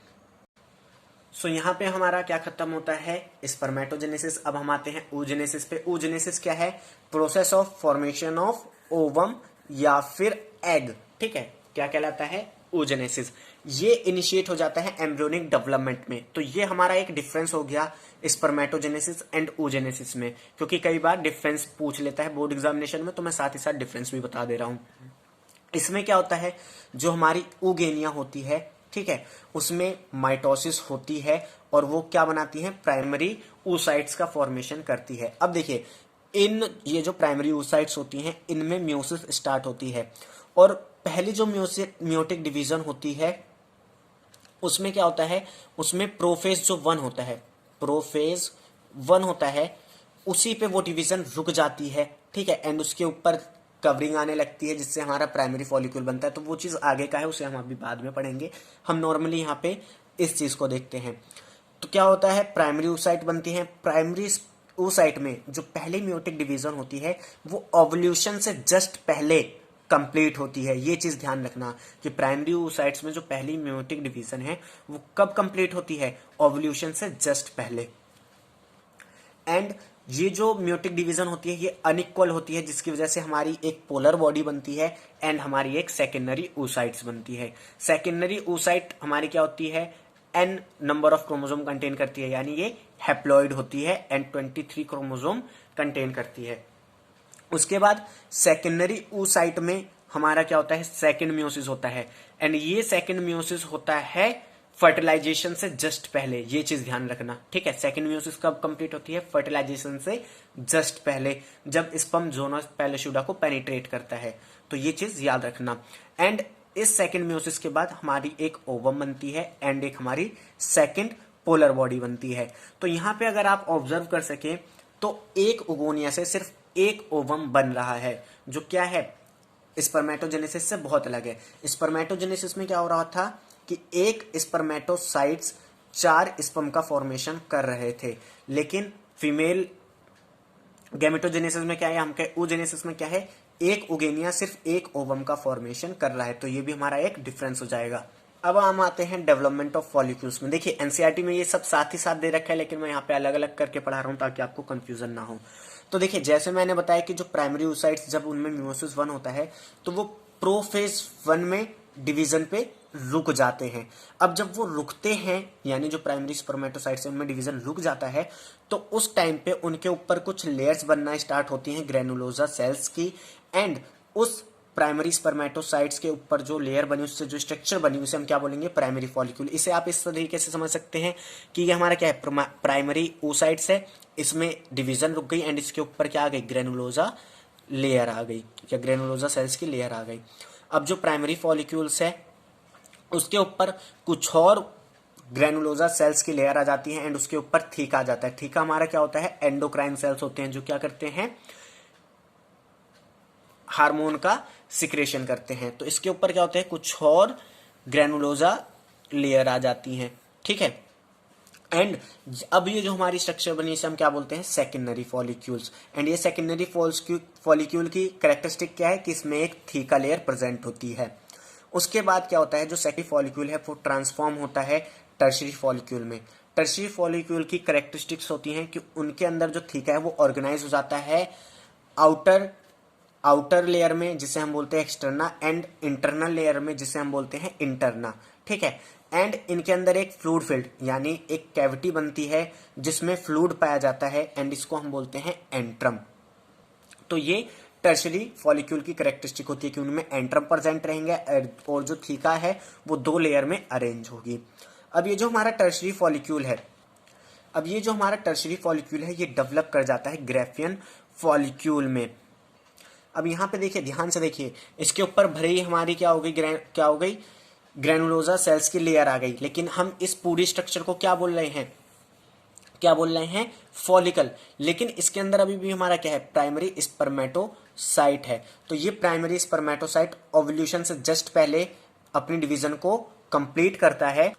Speaker 1: सो यहाँ पे हमारा क्या खत्म होता है, स्पर्मेटोजेनेसिस। अब हम आते हैं oogenesis पे। oogenesis क्या है, process of formation of ovum या फिर एग। ठीक है, क्या कहलाता है, oogenesis। ये इनिशिएट हो जाता है एम्ब्रियोनिक डेवलपमेंट में। तो ये हमारा एक डिफरेंस हो गया स्पर्मेटोजेनेसिस एंड oogenesis में, क्योंकि कई बार डिफरेंस पूछ लेता है बोर्ड एग्जामिनेशन में, तो मैं साथ ही साथ डिफरेंस भी बता दे रहा हूं। इसमें क्या होता है, जो हमारी oogeneia होती है, ठीक है, उसमें माइटोसिस होती है और वो क्या बनाती है, प्राइमरी oocytes का फॉर्मेशन करती है। अब देखिए, ये जो प्राइमरी oocytes होती हैं, इनमें म्यूसिस स्टार्ट होती है और पहली जो म्योटिक डिवीजन होती है उसमें क्या होता है, उसमें प्रोफेज जो 1 होता है, प्रोफेज 1 होता है, उसी पे वो डिवीजन रुक जाती है। ठीक है, एंड उसके ऊपर कवरिंग आने लगती है जिससे हमारा प्राइमरी फॉलिक्यूल बनता है। तो वो चीज आगे का है, उसे हम अभी बाद में पढ़ेंगे। हम नॉर्मली यहाँ पे इस चीज को देखते हैं। तो क्या होता है, प्राइमरी oocyte बनती है। प्राइमरी oocyte में जो पहली म्योटिक डिवीजन होती है वो ओवल्यूशन से जस्ट पहले कंप्लीट होती है। ये चीज ध्यान रखना कि प्राइमरी oocytes में जो पहली म्योटिक डिवीजन है वो कब कंप्लीट होती है, ओवल्यूशन से जस्ट पहले। एंड ये जो म्योटिक डिवीजन होती है ये अनइक्वल होती है, जिसकी वजह से हमारी एक पोलर बॉडी बनती है एंड हमारी एक सेकेंडरी oocytes बनती है। सेकेंडरी oocyte हमारी क्या होती है, n number of chromosome contain करती है, यानी ये हैप्लॉइड होती है एंड 23 क्रोमोसोम कंटेन करती है। उसके बाद सेकेंडरी oocyte में हमारा क्या होता है, सेकेंड म्योसिस होता है एंड ये सेकेंड म्योसिस होता है फर्टिलाइजेशन से जस्ट पहले। ये चीज ध्यान रखना, ठीक है। सेकेंड म्योसिस कब कंप्लीट होती है, फर्टिलाइजेशन से जस्ट पहले, जब स्पर्म जोनस पैलिस्यूडा को पेनिट्रेट करता है। तो ये चीज याद रखना। एंड इस सेकेंड म्योसिस के बाद हमारी एक ओवम बनती है एंड एक हमारी सेकेंड पोलर बॉडी बनती है। तो यहां पे अगर आप ऑब्जर्व कर सके तो एक ओगोनिया से सिर्फ एक ओवम बन रहा है, जो क्या है, स्पर्मेटोजेनेसिस से बहुत अलग है। स्पर्मेटोजेनेसिस में क्या हो रहा था कि एक स्पर्मेटोसाइट्स 4 स्पर्म का फॉर्मेशन कर रहे थे, लेकिन फीमेल गैमेटोजेनेसिस में क्या है, हम oogenesis में क्या है, एक oogeneia सिर्फ एक ओवम का फॉर्मेशन कर रहा है। तो ये भी हमारा एक डिफरेंस हो जाएगा। अब हम आते हैं डेवलपमेंट ऑफ फॉलिक्यूल्स में। देखिए एनसीईआरटी में ये सब साथ ही साथ दे रखा है, लेकिन मैं यहाँ पे अलग अलग करके पढ़ा रहा हूँ ताकि आपको कंफ्यूजन ना हो। तो देखिए, जैसे मैंने बताया कि जो प्राइमरी oocytes जब उनमें म्योसिस 1 होता है तो वो प्रोफेज 1 में डिवीजन पे रुक जाते हैं। अब जब वो रुकते हैं, यानी जो प्राइमरी स्पर्मेटोसाइट्स हैं उनमें डिवीजन रुक जाता है, तो उस टाइम पे उनके ऊपर कुछ लेयर्स बनना स्टार्ट होती हैं ग्रेनुलोजा सेल्स की। एंड उस प्राइमरी स्पर्मेटोसाइट्स के ऊपर जो लेयर बनी, उससे जो स्ट्रक्चर बनी, उसे हम क्या बोलेंगे, प्राइमरी फॉलिक्यूल। इसे आप इस तरीके से समझ सकते हैं कि ये हमारा क्या है, प्राइमरी oocytes है, इसमें डिवीजन रुक गई एंड इसके ऊपर क्या आ गई, ग्रेनुलोजा लेयर आ गई या ग्रेनुलोजा सेल्स की लेयर आ गई। अब जो प्राइमरी फॉलिक्यूल्स है उसके ऊपर कुछ और ग्रेनुलोजा सेल्स की लेयर आ जाती है एंड उसके ऊपर थीका आ जाता है। थीका हमारा क्या होता है, एंडोक्राइन सेल्स होते हैं, जो क्या करते हैं, हार्मोन का सिक्रेशन करते हैं। तो इसके ऊपर क्या होता है, कुछ और ग्रेनुलोजा लेयर आ जाती हैं, ठीक है। एंड अब ये जो हमारी स्ट्रक्चर बनी इसे हम क्या बोलते हैं, सेकेंडरी फॉलिक्यूल्स। एंड ये सेकेंडरी फॉलिक्यूल की कैरेक्टरिस्टिक क्या है कि इसमें एक थीका लेयर प्रेजेंट होती है। उसके बाद क्या होता है, जो सेकेंडरी फॉलिक्यूल है वो ट्रांसफॉर्म होता है टर्शियरी फॉलिक्यूल में। टर्शियरी फॉलिक्यूल की कैरेक्टरिस्टिक्स होती हैं कि उनके अंदर जो थीका है वो ऑर्गेनाइज हो जाता है आउटर लेयर में, जिसे हम बोलते हैं एक्सटर्ना, एंड इंटरनल लेयर में, जिसे हम बोलते हैं इंटरना, ठीक है। एंड इनके अंदर एक फ्लूइड फील्ड यानी एक कैविटी बनती है जिसमें फ्लूइड पाया जाता है एंड इसको हम बोलते हैं एंट्रम। तो ये टर्शियरी फॉलिक्यूल की कैरेक्टरिस्टिक होती है कि उनमें एंट्रम प्रेजेंट रहेंगे और जो थीका है वो 2 लेयर में अरेंज होगी। अब ये जो हमारा टर्शियरी फॉलिक्यूल है ये डेवलप कर जाता है ग्राफियन फॉलिक्यूल में। अब यहाँ पे देखिए, ध्यान से देखिए, इसके ऊपर भले ही हमारी क्या हो गई ग्रेनुलोसा सेल्स की लेयर आ गई, लेकिन हम इस पूरी स्ट्रक्चर को क्या बोल रहे हैं, क्या बोल रहे हैं, फॉलिकल। लेकिन इसके अंदर अभी भी हमारा क्या है, प्राइमरी स्पर्मेटोसाइट है। तो ये प्राइमरी स्पर्मेटोसाइट ओव्यूलेशन से जस्ट पहले अपनी डिवीजन को कंप्लीट करता है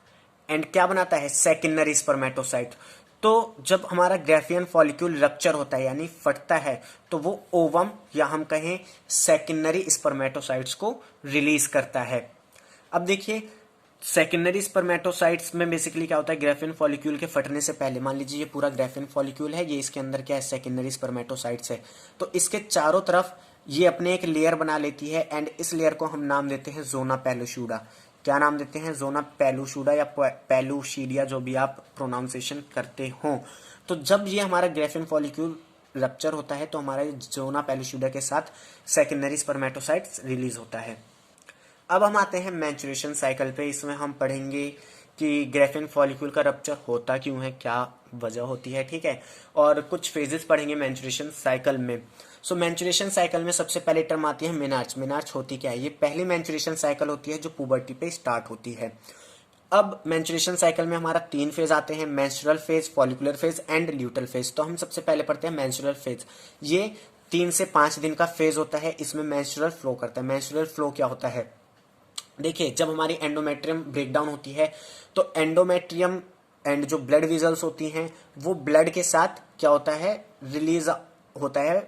Speaker 1: एंड क्या बनाता है, सेकेंडरी स्पर्मेटोसाइट। तो जब हमारा ग्राफियन फॉलिक्यूल रप्चर होता है यानी फटता है, तो वो ओवम या हम कहें सेकेंडरी स्पर्मेटोसाइट्स को रिलीज करता है। अब देखिए सेकेंडरी स्पर्मेटोसाइट्स में बेसिकली क्या होता है, ग्राफियन फॉलिक्यूल के फटने से पहले, मान लीजिए ये पूरा ग्राफियन फॉलिक्यूल है, ये इसके अंदर क्या है, सेकेंडरी स्पर्मेटोसाइट्स है। तो इसके चारों तरफ ये अपने एक लेयर बना लेती है एंड इस लेयर को हम नाम देते हैं जोना पेलुसिडा। क्या नाम देते हैं, जोना पेलुसिडा या पेलुसिडिया, जो भी आप प्रोनाउंसिएशन करते हो। तो जब ये हमारा ग्राफियन फॉलिक्यूल रप्चर होता है तो हमारा जोना पेलुसिडा के साथ सेकेंडरी स्पर्मेटोसाइट्स रिलीज होता है। अब हम आते हैं मैचुरेशन साइकिल पे। इसमें हम पढ़ेंगे कि ग्राफियन फॉलिक्यूल का रप्चर होता क्यों है, क्या वजह होती है, ठीक है, और कुछ फेजेस पढ़ेंगे मैचुरेशन साइकिल में। सो मैचुरेशन साइकिल में सबसे पहले टर्म आती है मेनार्च। मेनार्च होती क्या है, ये पहली मैचुरेशन साइकिल होती है जो पुबर्टी पे स्टार्ट होती है। अब मैचुरेशन साइकिल में हमारा 3 फेज आते हैं, menstrual phase, follicular phase and luteal phase. तो हम सबसे पहले पढ़ते हैं मेंस्ट्रुअल फेज। ये 3 से 5 दिन का फेज होता है, इसमें मेंस्ट्रुअल फ्लो करता है। मेंस्ट्रुअल फ्लो क्या होता है, देखिए जब हमारी एंडोमेट्रियम ब्रेकडाउन होती है तो एंडोमेट्रियम एंड जो ब्लड वेजल्स होती हैं वो ब्लड के साथ क्या होता है, रिलीज होता है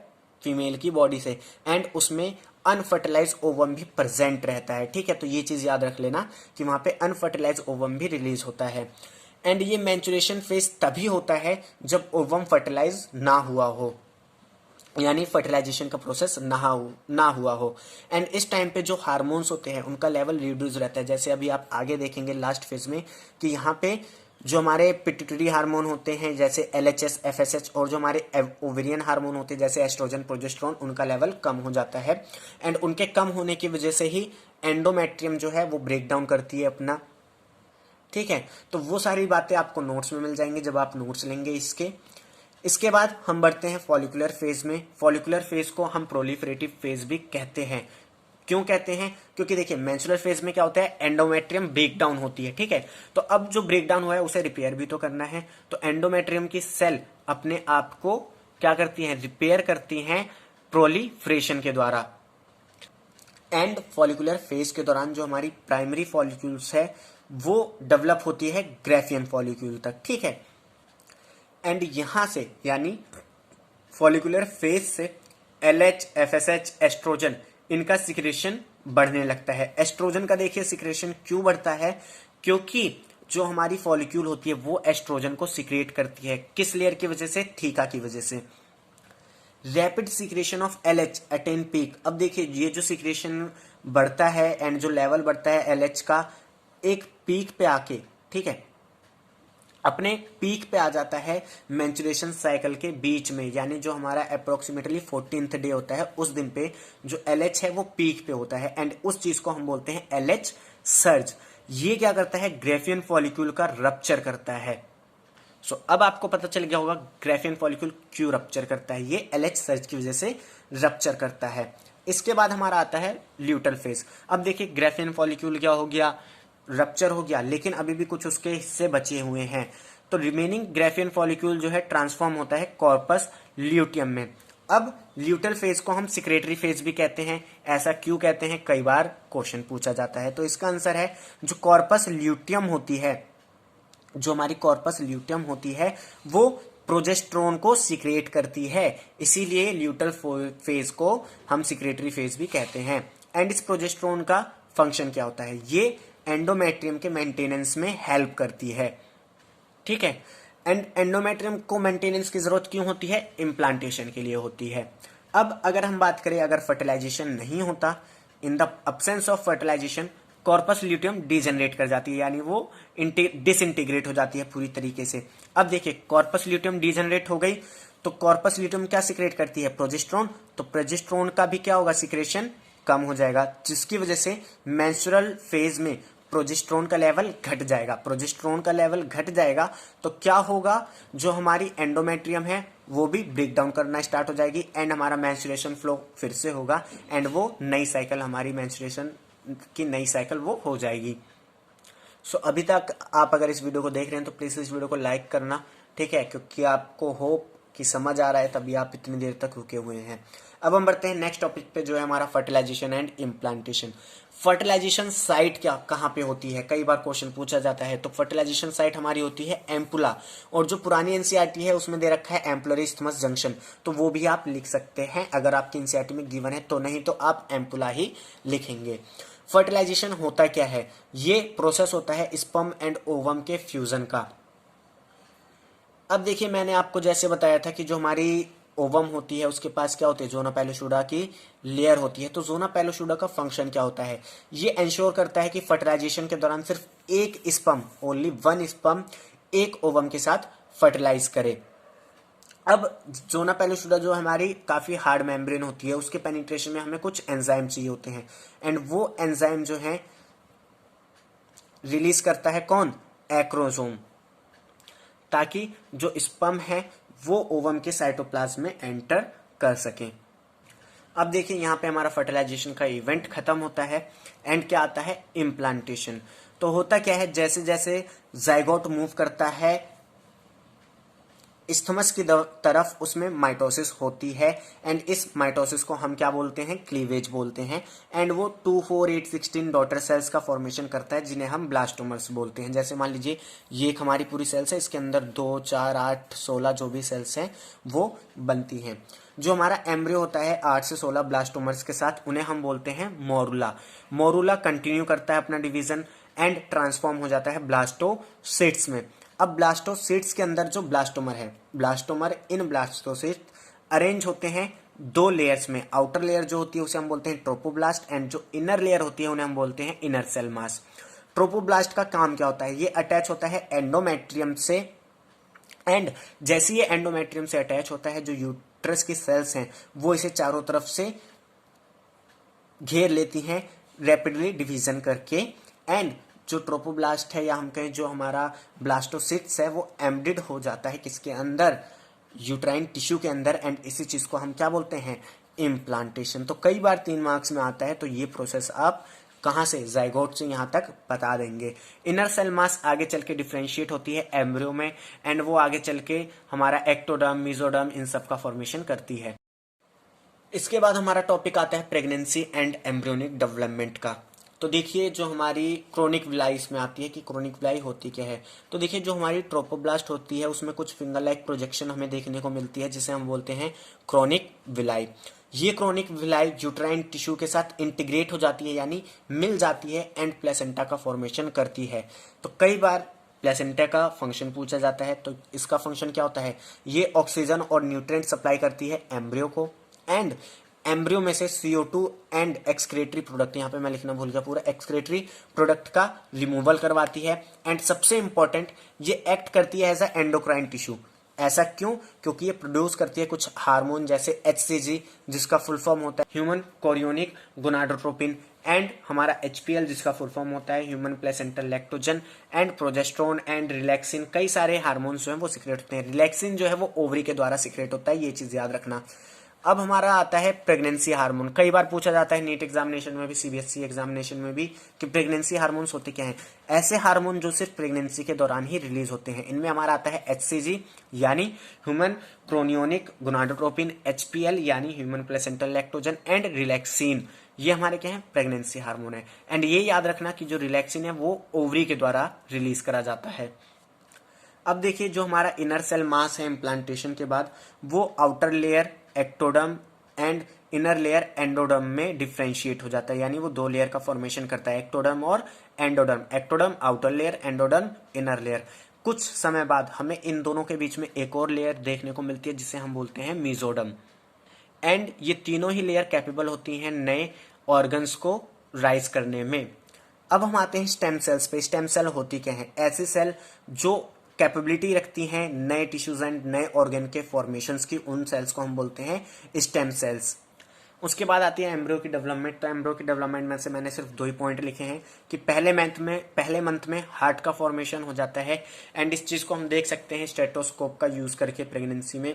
Speaker 1: फीमेल की बॉडी से एंड उसमें अनफर्टिलाइज ओवम भी प्रेजेंट रहता है, ठीक है। तो ये चीज याद रख लेना कि वहां पे अनफर्टिलाइज ओवम भी रिलीज होता है एंड ये मैचुरेशन फेज तभी होता है जब ओवम फर्टिलाइज ना हुआ हो, यानी फर्टिलाइजेशन का प्रोसेस ना हुआ हो। एंड इस टाइम पे जो हार्मोन्स होते हैं उनका लेवल रिड्यूस रहता है। जैसे अभी आप आगे देखेंगे लास्ट फेज में कि यहाँ पे जो हमारे पिट्यूटरी हार्मोन होते हैं जैसे LHS, FSH और जो हमारे ओवेरियन हार्मोन होते हैं जैसे एस्ट्रोजन, प्रोजेस्टेरोन, उनका लेवल कम हो जाता है एंड उनके कम होने की वजह से ही एंडोमेट्रियम जो है वो ब्रेक डाउन करती है अपना, ठीक है। तो वो सारी बातें आपको नोट्स में मिल जाएंगी जब आप नोट्स लेंगे इसके। इसके बाद हम बढ़ते हैं फॉलिकुलर फेज में। फॉलिकुलर फेज को हम प्रोलिफरेटिव फेज भी कहते हैं। क्यों कहते हैं, क्योंकि देखिए मेंस्ट्रुअल फेज में क्या होता है, एंडोमेट्रियम ब्रेक डाउन होती है, ठीक है। तो अब जो ब्रेक डाउन हुआ है उसे रिपेयर भी तो करना है, तो एंडोमेट्रियम की सेल अपने आप को क्या करती हैं, रिपेयर करती हैं प्रोलिफरेशन के द्वारा। एंड फॉलिकुलर फेज के दौरान जो हमारी प्राइमरी फॉलिक्यूल्स है वो डेवलप होती है ग्राफियन फॉलिक्यूल तक, ठीक है। एंड यहां से यानी फॉलिकुलर फेज से LH, FSH, एस्ट्रोजन, इनका सिक्रेशन बढ़ने लगता है। एस्ट्रोजन का देखिए सिक्रेशन क्यों बढ़ता है, क्योंकि जो हमारी फॉलिक्यूल होती है वो एस्ट्रोजन को सिक्रेट करती है। किस लेयर की वजह से, थीका की वजह से। Rapid secretion of LH attain peak. अब देखिए ये जो सिक्रेशन बढ़ता है एंड जो लेवल बढ़ता है LH का एक पीक पे आके, ठीक है, अपने पीक पे आ जाता है मेंस्ट्रुएशन साइकिल के बीच में, यानी जो हमारा अप्रोक्सीमेटली 14th डे होता है उस दिन पे जो LH है वो पीक पे होता है एंड उस चीज को हम बोलते हैं LH सर्ज। ये क्या करता है, ग्राफियन फॉलिक्यूल का रप्चर करता है। सो अब आपको पता चल गया होगा ग्राफियन फॉलिक्यूल क्यों रप्चर करता है, ये LH सर्ज की वजह से रप्चर करता है। इसके बाद हमारा आता है ल्यूटल फेज। अब देखिए ग्राफियन फॉलिक्यूल क्या हो गया, रप्चर हो गया, लेकिन अभी भी कुछ उसके हिस्से बचे हुए हैं। तो रिमेनिंग ग्राफियन फॉलिक्यूल जो है ट्रांसफॉर्म होता है कॉर्पस ल्यूटियम में। अब ल्यूटल फेज को हम सिक्रेटरी फेज भी कहते हैं। ऐसा क्यों कहते हैं, कई बार क्वेश्चन पूछा जाता है। तो इसका आंसर है जो कॉर्पस ल्यूटियम होती है, जो हमारी कॉर्पस ल्यूटियम होती है वो प्रोजेस्टेरोन को सिक्रेट करती है, इसीलिए ल्यूटल फेज को हम सिक्रेटरी फेज भी कहते हैं। एंड इस प्रोजेस्टेरोन का फंक्शन क्या होता है, ये एंडोमेट्रियम के मेंटेनेंस में हेल्प करती है, ठीक है। एंड एंडोमेट्रियम को मेंटेनेंस की जरूरत क्यों होती है, इम्प्लांटेशन के लिए होती है। अब अगर हम बात करें अगर फर्टिलाइजेशन नहीं होता, in the absence of fertilization corpus luteum degenerate कर जाती है, यानी वो डिसइंटीग्रेट हो जाती है पूरी तरीके से। अब देखिए कॉर्पस ल्यूटियम डिजेनरेट हो गई तो कॉर्पस ल्यूटियम क्या सिक्रेट करती है, प्रोजेस्टेरोन। तो प्रोजेस्टेरोन का भी क्या होगा, सिक्रेशन कम हो जाएगा, जिसकी वजह से मेंस्ट्रुअल फेज में प्रोजेस्टेरोन का लेवल घट जाएगा। प्रोजेस्टेरोन का लेवल घट जाएगा तो क्या होगा, जो हमारी एंडोमेट्रियम है वो भी ब्रेक डाउन करना स्टार्ट हो जाएगी एंड हमारा मेंस्ट्रुएशन फ्लो फिर से होगा एंड वो नई साइकिल, हमारी मेंस्ट्रुएशन की नई साइकिल वो हो जाएगी। सो अभी तक आप अगर इस वीडियो को देख रहे हैं तो प्लीज़ इस वीडियो को लाइक करना, ठीक है, क्योंकि आपको होप कि समझ आ रहा है तभी आप इतनी देर तक रुके हुए हैं। अब हम बढ़ते हैं नेक्स्ट टॉपिक पे, जो है हमारा fertilization and implantation. Fertilization site क्या कहाँ पे होती है, कई बार क्वेश्चन पूछा जाता है। तो फर्टिलाइजेशन साइट हमारी होती है एम्पुला, और जो पुरानी एनसीईआरटी है उसमें दे रखा है एम्पुलरी इस्थमस जंक्शन, तो वो भी आप लिख सकते हैं अगर आपकी एनसीईआरटी में गिवन है तो, नहीं तो आप एम्पुला ही लिखेंगे। फर्टिलाइजेशन होता क्या है, ये प्रोसेस होता है स्पर्म एंड ओवम के फ्यूजन का। अब देखिए, मैंने आपको जैसे बताया था कि जो हमारी ओवम होती है उसके पास क्या होती है, जोना पेलोशुडा की लेयर होती है। तो जोना पेलोशुडा का फंक्शन क्या होता है, ये इंश्योर करता है कि फर्टिलाइजेशन के दौरान सिर्फ एक स्पर्म, ओनली वन स्पर्म एक ओवम के साथ फर्टिलाइज करे। अब जोना पेलोशुडा जो हमारी काफी हार्ड मेम्ब्रेन होती है, उसके पेनिट्रेशन में हमें कुछ एंजाइम चाहिए होते हैं, एंड वो एंजाइम जो है रिलीज करता है कौन, एक्रोसोम, ताकि जो स्पर्म है वो ओवम के साइटोप्लाज्म में एंटर कर सके। अब देखिए, यहाँ पे हमारा फर्टिलाइजेशन का इवेंट खत्म होता है, एंड क्या आता है, इम्प्लांटेशन। तो होता क्या है, जैसे जैसे जाइगोट मूव करता है इस्थमस की तरफ, उसमें माइटोसिस होती है, एंड इस माइटोसिस को हम क्या बोलते हैं, क्लीवेज बोलते हैं, एंड वो 2, 4, 8, 16 डॉटर सेल्स का फॉर्मेशन करता है, जिन्हें हम ब्लास्टोमर्स बोलते हैं। जैसे मान लीजिए ये एक हमारी पूरी सेल्स है, इसके अंदर 2, 4, 8, 16 जो भी सेल्स हैं वो बनती हैं। जो हमारा एम्ब्रियो होता है 8 से 16 ब्लास्टोमर्स के साथ, उन्हें हम बोलते हैं मोरूला। मोरूला कंटिन्यू करता है अपना डिवीजन एंड ट्रांसफॉर्म हो जाता है ब्लास्टोसिट्स में। अब ब्लास्टोसिट्स के अंदर जो ब्लास्टोमर है, ब्लास्टोमर इन ब्लास्टोसिट अरेंज होते हैं 2 लेयर्स में। आउटर लेयर जो होती है उसे हम बोलते हैं ट्रोपोब्लास्ट, एंड जो इनर लेयर होती है उन्हें हम बोलते हैं इनर सेल मास। ट्रोपोब्लास्ट का काम क्या होता है, ये अटैच होता है एंडोमेट्रियम से, एंड जैसे ये एंडोमेट्रियम से अटैच होता है, जो यूट्रस की सेल्स हैं वो इसे चारों तरफ से घेर लेती हैं रैपिडली डिवीजन करके, एंड जो ट्रोपोब्लास्ट है, या हम कहें जो हमारा ब्लास्टोसिट्स है, वो एम्बेडेड हो जाता है किसके अंदर, यूट्राइन टिश्यू के अंदर, एंड इसी चीज को हम क्या बोलते हैं, इम्प्लांटेशन। तो कई बार 3 मार्क्स में आता है, तो ये प्रोसेस आप कहां से, जाइगोट से यहां तक बता देंगे। इनर सेल मास आगे चल के डिफ्रेंशिएट होती है एम्ब्रियो में, एंड वो आगे चल के हमारा एक्टोडर्म, मेसोडर्म, इन सब का फॉर्मेशन करती है। इसके बाद हमारा टॉपिक आता है प्रेगनेंसी एंड एम्ब्रियोनिक डेवलपमेंट का। तो देखिए, जो हमारी क्रोनिक विलाई इसमें आती है कि क्रोनिक विलाई होती क्या है। तो देखिए, जो हमारी ट्रोपोब्लास्ट होती है उसमें कुछ फिंगर लाइक प्रोजेक्शन हमें देखने को मिलती है, जिसे हम बोलते हैं क्रोनिक विलाई। ये क्रोनिक विलाई यूट्राइन टिश्यू के साथ इंटीग्रेट हो जाती है, यानी मिल जाती है, एंड प्लेसेंटा का फॉर्मेशन करती है। तो कई बार प्लेसेंटा का फंक्शन पूछा जाता है, तो इसका फंक्शन क्या होता है, ये ऑक्सीजन और न्यूट्रिएंट सप्लाई करती है एम्ब्रियो को, एंड एम्ब्रियो में से CO2 एंड एक्सक्रेटरी प्रोडक्ट, यहाँ पे मैं लिखना भूल गया, पूरा एक्सक्रेटरी प्रोडक्ट का रिमूवल करवाती है, एंड सबसे इंपॉर्टेंट ये एक्ट करती है एज अ एंडोक्राइन टिश्यू। ऐसा क्यों, क्योंकि ये प्रोड्यूस करती है कुछ हार्मोन जैसे HCG, जिसका फुल फॉर्म होता है ह्यूमन कोरियोनिक गोनाडोट्रोपिन, एंड हमारा HPL, जिसका फुल फॉर्म होता है human placental lactogen, and progesterone and relaxin. कई सारे हार्मोन्स जो है वो सिक्रेट होते हैं। रिलैक्सिन जो है वो ओवरी के द्वारा सिक्रेट होता है, ये चीज याद रखना। अब हमारा आता है प्रेगनेंसी हार्मोन। कई बार पूछा जाता है नीट एग्जामिनेशन में भी, CBSE एग्जामिनेशन में भी, कि प्रेगनेंसी हार्मोन्स होते क्या हैं। ऐसे हार्मोन जो सिर्फ प्रेगनेंसी के दौरान ही रिलीज होते हैं। इनमें हमारा आता है HCG यानी ह्यूमन क्रोनियोनिक गोनाडोट्रोपिन, HPL यानी human placental lactogen, and relaxin, ये हमारे क्या है, प्रेगनेंसी हार्मोन है। एंड ये याद रखना कि जो रिलैक्सिन है वो ओवरी के द्वारा रिलीज करा जाता है। अब देखिए, जो हमारा इनर सेल मास है इम्प्लांटेशन के बाद, वो outer layer ectoderm and inner layer endoderm में डिफ्रेंशिएट हो जाता है, यानी वो 2 लेयर का फॉर्मेशन करता है, एक्टोडर्म और endoderm. Ectoderm outer layer, endoderm inner layer. कुछ समय बाद हमें इन दोनों के बीच में एक और लेयर देखने को मिलती है, जिसे हम बोलते हैं मेसोडर्म, एंड ये तीनों ही लेयर कैपेबल होती हैं नए ऑर्गन्स को राइज करने में। अब हम आते हैं स्टेम सेल्स पे। स्टेम सेल होती क्या है, ऐसी सेल जो कैपेबिलिटी रखती हैं नए टिश्यूज एंड नए ऑर्गन के फॉर्मेशंस की, उन सेल्स को हम बोलते हैं स्टेम सेल्स। उसके बाद आती है एम्ब्रियो की डेवलपमेंट। तो एम्ब्रियो की डेवलपमेंट में से मैंने सिर्फ 2 ही पॉइंट लिखे हैं कि पहले मंथ में हार्ट का फॉर्मेशन हो जाता है, एंड इस चीज को हम देख सकते हैं स्टेटोस्कोप का यूज करके प्रेगनेंसी में,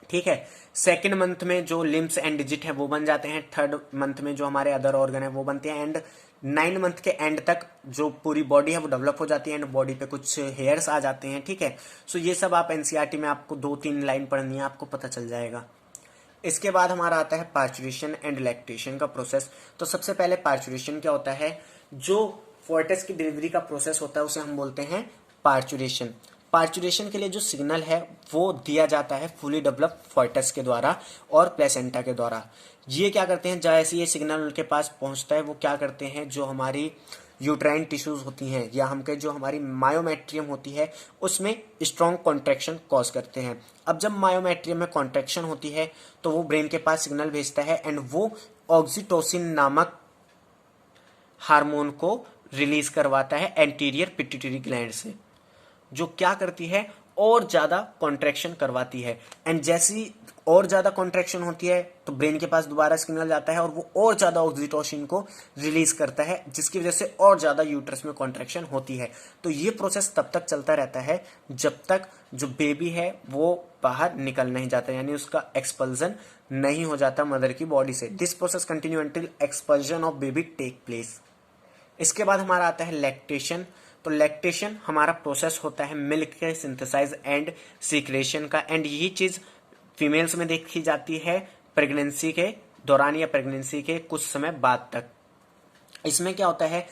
Speaker 1: ठीक है। सेकेंड मंथ में जो लिम्स एंड डिजिट है वो बन जाते हैं, थर्ड मंथ में जो हमारे अदर ऑर्गन है वो बनते हैं, एंड 9 मंथ के एंड तक जो पूरी बॉडी है वो डेवलप हो जाती है एंड बॉडी पे कुछ हेयर्स आ जाते हैं। ठीक है। सो ये सब आप एनसीईआरटी में आपको 2-3 लाइन पढ़नी है, आपको पता चल जाएगा। इसके बाद हमारा आता है पार्चुरेशन एंड लैक्टेशन का प्रोसेस। तो सबसे पहले पार्चुरेशन क्या होता है, जो फोर्टिस की डिलीवरी का प्रोसेस होता है उसे हम बोलते हैं पार्चुरेशन। पार्चुरेशन के लिए जो सिग्नल है वो दिया जाता है फुली डेवलप फोर्टिस के द्वारा और प्लेसेंटा के द्वारा। ये क्या करते हैं, जैसे ये सिग्नल उनके पास पहुंचता है वो क्या करते हैं, जो हमारी यूट्राइन टिश्यूज होती हैं या हम कहें जो हमारी मायोमेट्रियम होती है उसमें स्ट्रॉन्ग कॉन्ट्रैक्शन कॉज करते हैं। अब जब मायोमेट्रियम में कॉन्ट्रैक्शन होती है तो वो ब्रेन के पास सिग्नल भेजता है एंड वो ऑक्सीटोसिन नामक हार्मोन को रिलीज करवाता है एंटीरियर पिट्यूटरी ग्लैंड से, जो क्या करती है और ज्यादा कॉन्ट्रैक्शन करवाती है। एंड जैसी और ज्यादा कॉन्ट्रैक्शन होती है तो ब्रेन के पास दोबारा सिग्नल जाता है और वो और ज्यादा ऑक्सीटोसिन को रिलीज करता है, जिसकी वजह से और ज्यादा यूट्रस में कॉन्ट्रैक्शन होती है। तो ये प्रोसेस तब तक चलता रहता है जब तक जो बेबी है वो बाहर निकल नहीं जाता, यानी उसका एक्सपल्जन नहीं हो जाता मदर की बॉडी से। This process continue until expulsion of baby take place. इसके बाद हमारा आता है लैक्टेशन। तो लैक्टेशन हमारा प्रोसेस होता है मिल्क के सिंथेसाइज एंड सीक्रेशन का, एंड ये चीज फीमेल्स में देखी जाती है प्रेगनेंसी के दौरान या प्रेगनेंसी के कुछ समय बाद तक। इसमें क्या होता है,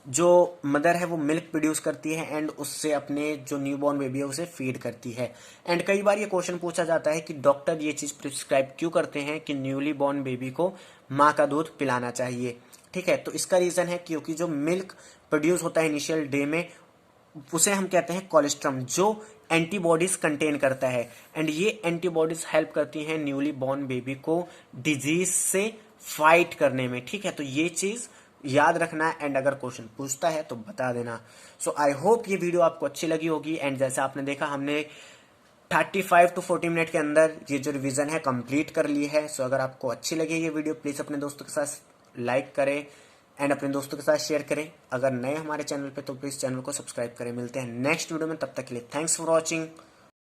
Speaker 1: जो मदर है वो मिल्क प्रोड्यूस करती है एंड उससे अपने जो न्यूबॉर्न बेबी है उसे फीड करती है। एंड कई बार ये क्वेश्चन पूछा जाता है कि डॉक्टर ये चीज प्रिस्क्राइब क्यों करते हैं कि न्यूली बॉर्न बेबी को माँ का दूध पिलाना चाहिए। ठीक है। तो इसका रीजन है क्योंकि जो मिल्क प्रोड्यूस होता है इनिशियल डे में उसे हम कहते हैं कोलेस्ट्रम, जो एंटीबॉडीज कंटेन करता है, एंड ये एंटीबॉडीज हेल्प करती हैं न्यूली बॉर्न बेबी को डिजीज से फाइट करने में। ठीक है। तो ये चीज याद रखना है एंड अगर क्वेश्चन पूछता है तो बता देना। सो आई होप ये वीडियो आपको अच्छी लगी होगी, एंड जैसा आपने देखा हमने 35 to 40 मिनट के अंदर ये जो रिवीजन है कंप्लीट कर ली है। सो अगर आपको अच्छी लगी ये वीडियो प्लीज अपने दोस्तों के साथ लाइक करें एंड अपने दोस्तों के साथ शेयर करें। अगर नए हमारे चैनल पे तो प्लीज चैनल को सब्सक्राइब करें। मिलते हैं नेक्स्ट वीडियो में, तब तक के लिए थैंक्स फॉर वॉचिंग।